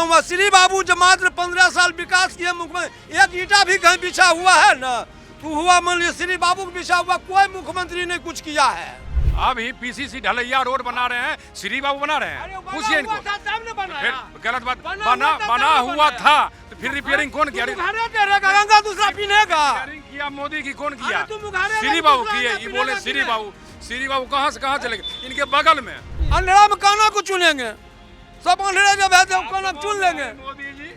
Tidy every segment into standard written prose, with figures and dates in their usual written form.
कहूँगा, श्री बाबू जो मात्र 15 साल विकास किए मुख्यमंत्री, एक ईंटा भी कहीं बिछा हुआ है ना, तो हुआ मान लीजिए श्री बाबू को बिछा हुआ, कोई मुख्यमंत्री ने कुछ किया है। अभी पीसीसी ढलैया रोड बना रहे हैं, श्री बाबू बना रहे हैं, पूछिए इनको। फिर गलत बात, बना हुआ था तो फिर रिपेयरिंग कौन किया? गंगा दूसरा पीनेगा किया मोदी की कौन किया? श्री बाबू किए। ये बोले श्री बाबू कहाँ से कहाँ चले गए? इनके बगल में अंधेरा में काना को चुनेंगे, सब अंधेरे जब है तो काना चुन लेंगे। मोदी जी,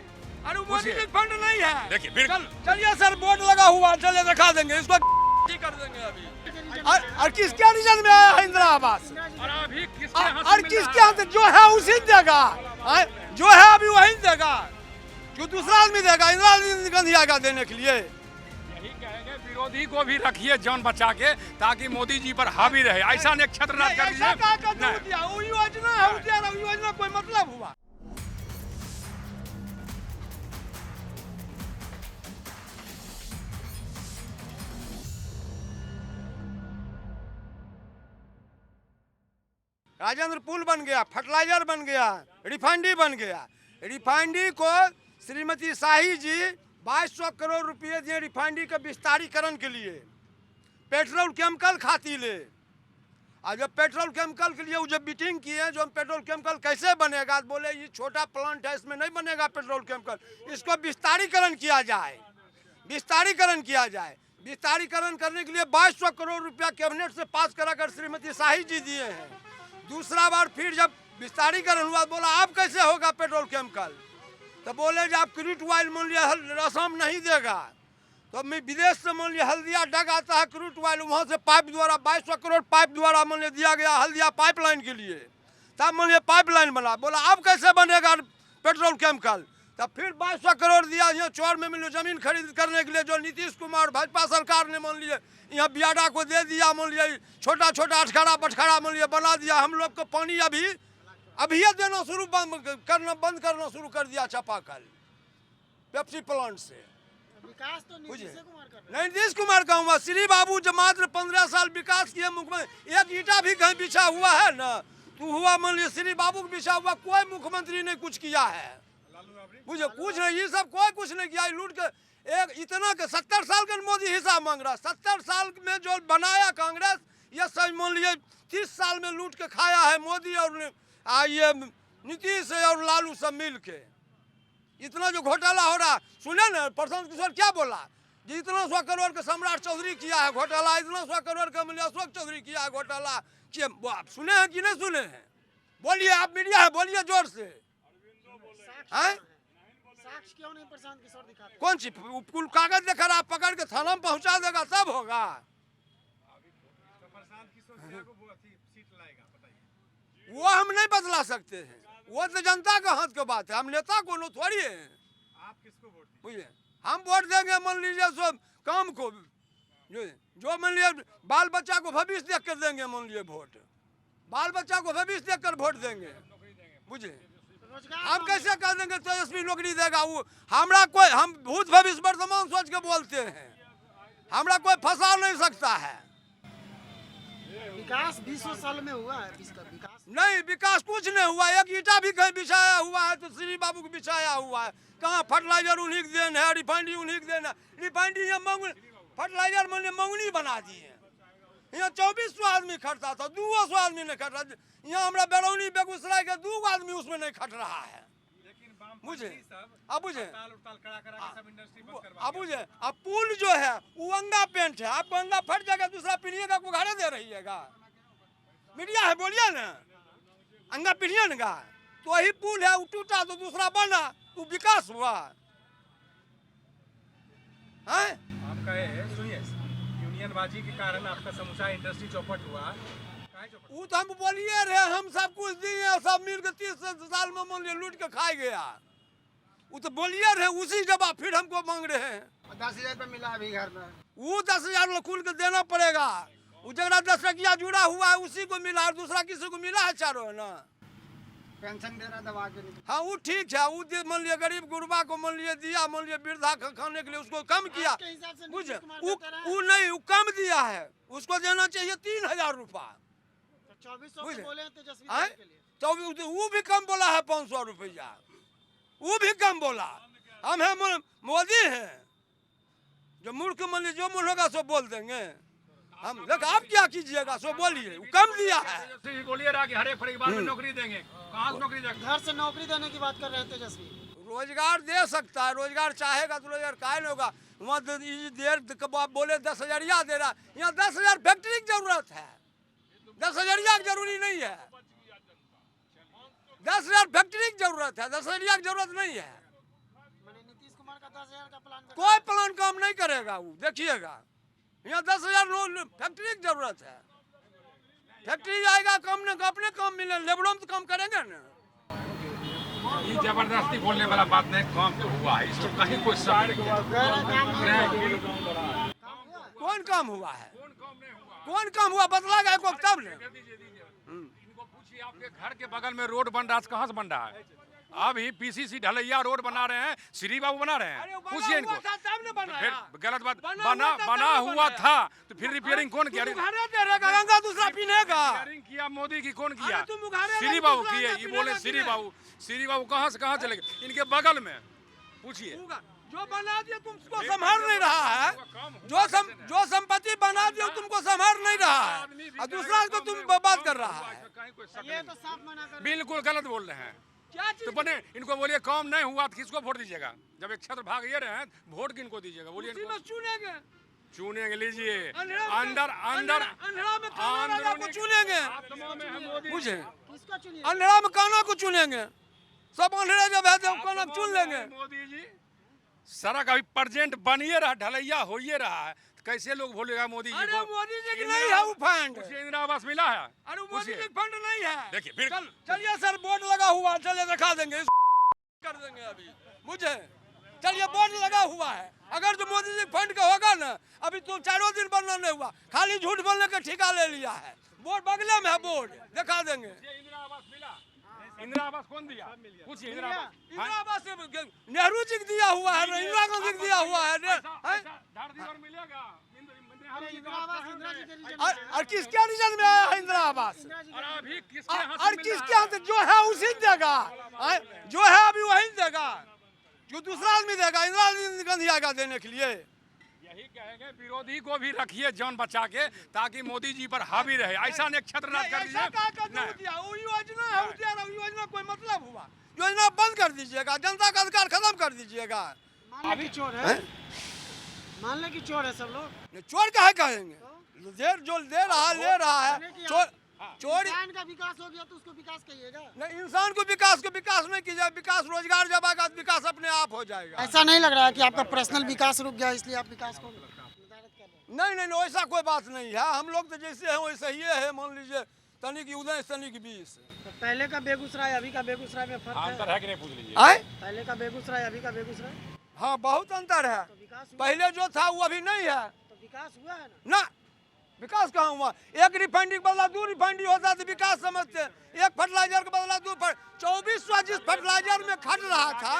अरे मोदी जी फंड नहीं है। देखिए चलिए सर, बोर्ड लगा हुआ, चलिए दिखा देंगे इसको, कर देंगे अभी। और किसके रीजन में आया है इंदिरा आवास? और किसके हाथ जो है उसी देगा, जो है अभी वही देगा, जो दूसरा आदमी देगा। इंदिरा गांधी आएगा देने के लिए। यही कहेंगे, विरोधी को भी रखिए जान बचा के, ताकि मोदी जी पर हावी रहे। ऐसा नहीं छत्र न कर दीजिए। योजना कोई मतलब हुआ? राजेंद्र पुल बन गया, फर्टिलाइजर बन गया, रिफाइनरी बन गया। रिफाइनरी को श्रीमती शाही जी 2200 करोड़ रुपए दिए रिफाइनरी के विस्तारीकरण के लिए, पेट्रोल केमिकल खाती ले। और जब पेट्रोल केमिकल के लिए जब मीटिंग किए, जो पेट्रोल केमिकल कैसे बनेगा, बोले ये छोटा प्लांट है, इसमें नहीं बनेगा पेट्रोल केमिकल, इसको विस्तारीकरण किया जाए। विस्तारीकरण किया जाए। विस्तारीकरण करने के लिए 2200 करोड़ रुपया कैबिनेट से पास कराकर श्रीमती शाही जी दिए हैं। दूसरा बार फिर जब विस्तारीकरण हुआ, बोला आप कैसे होगा पेट्रोल केमिकल, तो बोले जब आप क्रूड ऑयल मान लिया रसम नहीं देगा, तो मैं विदेश से मान लिया हल्दिया डग आता है क्रूड ऑयल, वहाँ से पाइप द्वारा 2200 करोड़ पाइप द्वारा मान लिया दिया गया हल्दिया पाइपलाइन के लिए, तब मान लिया पाइपलाइन बना। बोला अब कैसे बनेगा पेट्रोल केमिकल, तब फिर 2200 करोड़ दिया यहाँ चौर में मान लिया जमीन खरीद करने के लिए, जो नीतीश कुमार भाजपा सरकार ने मान लिया यहाँ बियाडा को दे दिया, मान लिया छोटा छोटा अठखड़ा बटखड़ा मान लिया बना दिया। हम लोग को पानी अभी देना शुरू बंद करना शुरू कर दिया चापाकल पेप्सी प्लांट से। विकास तो नीतीश कुमार कहूँगा, श्री बाबू जो मात्र 15 साल विकास किए मुख्यमंत्री, एक ईंटा भी कहीं बिछा हुआ है ना, तो हुआ मान लिया श्री बाबू को बिछा हुआ, कोई मुख्यमंत्री ने कुछ किया है। मुझे कुछ नहीं, ये सब कोई कुछ नहीं किया। लूट के एक इतना के 70 साल का मोदी हिसाब मांग रहा है। 70 साल में जो बनाया कांग्रेस, ये सब मान लिए 30 साल में लूट के खाया है मोदी और ये नीतीश और लालू सब मिल के। इतना जो घोटाला हो रहा, सुने ना प्रशांत किशोर क्या बोला, जी इतना 100 करोड़ का सम्राट चौधरी किया है घोटाला, इतना 100 करोड़ का मिले अशोक चौधरी किया है घोटाला। आप सुने हैं कि नहीं सुने हैं? बोलिए, आप मीडिया है, बोलिए जोर से। साक्ष्य क्यों नहीं प्रशांत किशोर दिखाते? कौन सी कुल कागज लेकर आप पकड़ के थाना में पहुंचा देगा तब होगा। वो हम नहीं बदला सकते हैं, वो तो जनता का हाथ की बात है, हम नेता को नो थोड़ी है। आप किसको वोट बुझे, हम वोट देंगे मान लीजिए सब काम को, जो मान लीजिए बाल बच्चा को भविष्य देख कर देंगे, मान लीजिए वोट बाल बच्चा को भविष्य देख कर वोट देंगे। बुझे, हम कैसे कह देंगे तेजस्वी नौकरी देगा? वो हमरा कोई, हम भूत भविष्य वर्तमान सोच के बोलते हैं, हमरा कोई फंसा नहीं सकता है। विकास 20 साल में हुआ है, इसका विकास नहीं, विकास कुछ नहीं हुआ। एक ईंटा भी कहीं बिछाया हुआ है तो श्री बाबू को बिछाया हुआ है। कहाँ फर्टिलाइजर उन्हीं के देन है, रिफाइनरी उन्हीं के देन है। रिफाइनरी फर्टिलाइजर मैंने मंगनी बना दी है। यहाँ 2400 आदमी खटता था, 200 आदमी नहीं खट रहा। यहाँ हमारा बैरौनी बेगूसराय के 2 आदमी उसमें नहीं खट रहा है। मुझे अब बुझे, अब बुझे, अब पुल जो है वो अंगा पेंट है, आपको अंगा फट जाएगा, दूसरा पीढ़िएगा को घाड़े दे रहिएगा। मीडिया है, बोलिए ना, अंगा पीढ़िए ना, तो वही पुल है, वो टूटा तो दूसरा बना, वो विकास हुआ है। आप कहे, सुनिए, यूनियनबाजी के कारण आपका समूचा इंडस्ट्री चौपट हुआ, वो तो हम बोलिए रहे, हम सब कुछ दिए, सब मिल के 30 साल में मान लिया लूट के खा गया। वो तो बोलिए रहे, उसी जगह फिर हमको मांग रहे हैं। 10,000 रुपये मिला अभी घर में, वो 10,000 खुल के देना पड़ेगा। वो जगह 10 टकिया जुड़ा हुआ है उसी को मिला, और दूसरा किसी को मिला है चारों है ना। पेंशन दे रहा दवा के लिए। हाँ वो ठीक है, वो मान लिया गरीब गुरबा को मान लिया दिया, मान लिया वृद्धा खाने के लिए उसको कम किया, बुझे, वो नहीं, वो कम दिया है, उसको देना चाहिए 3,000 रुपया। 2400 बोले तेजस्वी के लिए, 24 वो भी कम बोला है 500 रुपया। वो भी कम बोला। हम हैं मोदी हैं, जो मूर्ख मन जो मूर्ख होगा सो बोल देंगे हम। देख आप क्या कीजिएगा सो बोलिए, वो कम दिया है। तेजस्वी बोलिए रहा कि हर एक परिवार में नौकरी देंगे, कहाँ से नौकरी देंगे? घर से नौकरी देने की बात कर रहे हैं तेजस्वी। रोजगार दे सकता है, रोजगार चाहेगा तो रोजगार काहे नहीं होगा। वहाँ देर आप बोले 10,000 दे रहा, यहाँ 10,000 फैक्ट्री की जरूरत है, 10,000 की जरूरी नहीं है। 10,000 फैक्ट्री की जरूरत है, 10,000 की जरूरत नहीं है। मैंने नीतीश कुमार का 10,000 का प्लान कोई प्लान काम नहीं करेगा वो, देखिएगा। यहाँ 10,000 फैक्ट्री की जरूरत है। फैक्ट्री आएगा कम न अपने काम मिले, लेबरों में तो काम करेंगे ना। ये जबरदस्ती बोलने वाला बात नहीं, काम तो हुआ है, इसको कहीं कोई शक नहीं है। कौन काम हुआ है? कौन काम हुआ बदला गया को तब ने। इनको पूछिए आपके घर के बगल में रोड बन रहा है, कहाँ से बन रहा है? अभी पीसीसी ढलैया रोड बना रहे हैं, श्री बाबू बना रहे हैं, पूछिए इनको। फिर गलत बात, बना हुआ था तो फिर रिपेयरिंग कौन किया? दूसरा पीनेगा रिपेयरिंग किया मोदी की, कौन किया? तुम उघारे श्री बाबू किए। ये बोले श्री बाबू कहाँ से कहाँ चले गए? इनके बगल में पूछिए। जो बना दिया तुमको संभाल नहीं रहा है, जो संपत्ति बना दिया तुमको संभाल नहीं रहा है, और दूसरा को तुम बर्बाद कर रहा है। ये तो साफ मना कर। बिल्कुल गलत बोल रहे हैं। क्या तो बने इनको बोलिए काम नहीं हुआ तो किसको वोट दीजिएगा? जब एक छत्र भाग ये रहे हैं, वोट किनको दीजिएगा? बोलिए इनको। चुनेंगे, चुनेंगे, लीजिए। अंदर को चुनेंगे, बुझे? किसको चुनिए? अंधेरा में काना को चुनेंगे, सब अंधेरे जब है तो काना को चुन लेंगे। मोदी जी सड़क अभी प्रेजेंट बनिए रहा, ढलैया हो ये रहा है, कैसे लोग बोलेगा मोदी जी को? मोदी जी की नहीं है वो फंड। उसे इंदिरा आवास मिला है? अरे मोदी जी फंड नहीं है। देखिए फिर चलिए सर बोर्ड लगा हुआ, चलिए दिखा देंगे, कर देंगे अभी, बुझे? चलिए बोर्ड लगा हुआ है, अगर जो मोदी जी फंड का होगा ना, अभी तो 4 दिन बनना नहीं हुआ, खाली झूठ बोलने का ठेका ले लिया है। बोर्ड बगले में है, बोर्ड दिखा देंगे। इंदिरा आवास मिला? इंदिरा आवास कौन दिया? पूछिए। इंदिरा आवास नेहरू जी को दिया हुआ है, इंदिरा गांधी को दिया हुआ है। मिलेगा? इंदिरा आवास इंदिरा जी के रीजन और किसके रीजन में आया है इंदिरा आवास? अभी किसके और किसके हाथ से जो है उसी देगा, जो है अभी वही देगा, जो दूसरा आदमी देगा। इंदिरा गांधी आएगा देने के लिए। यही कहेंगे विरोधी को भी रखिए जान बचा के, ताकि मोदी जी पर हावी रहे। ऐसा एक छत्र ना कर दीजिए। योजना कोई मतलब हुआ? योजना बंद कर दीजिएगा, जनता का अधिकार खत्म कर दीजिएगा। अभी चोर है, मान ले कि चोर है सब लोग। चोर काहे कहेंगे? देर जो दे रहा ले रहा है, चोर। इंसान का विकास हो गया तो उसको विकास कहिएगा? नहीं, इंसान को विकास नहीं कीजिए। विकास रोजगार जब आएगा विकास अपने आप हो जाएगा। ऐसा नहीं लग रहा है कि आपका पर्सनल विकास रुक गया इसलिए आप विकास को निर्धारित कर रहे हैं? नहीं, ऐसा कोई बात नहीं है। हम लोग तो जैसे हैं वैसे ही है। मान लीजिए तनिक उदय तनिक 20। तो पहले का बेगूसराय अभी का बेगूसराय में फर्क अंतर है? है कि नहीं पूछ लीजिए। पहले का बेगूसराय अभी का बेगूसराय हाँ बहुत अंतर है। तो विकास हुआ? पहले जो था वो अभी नहीं है तो विकास हुआ है ना। विकास कहाँ हुआ? एक रिफाइनरी के बदला 2 रिफाइनरी होता तो विकास समझते। एक फर्टिलाइजर के बदला 2 2400 जिस फर्टिलाइजर में खट रहा था,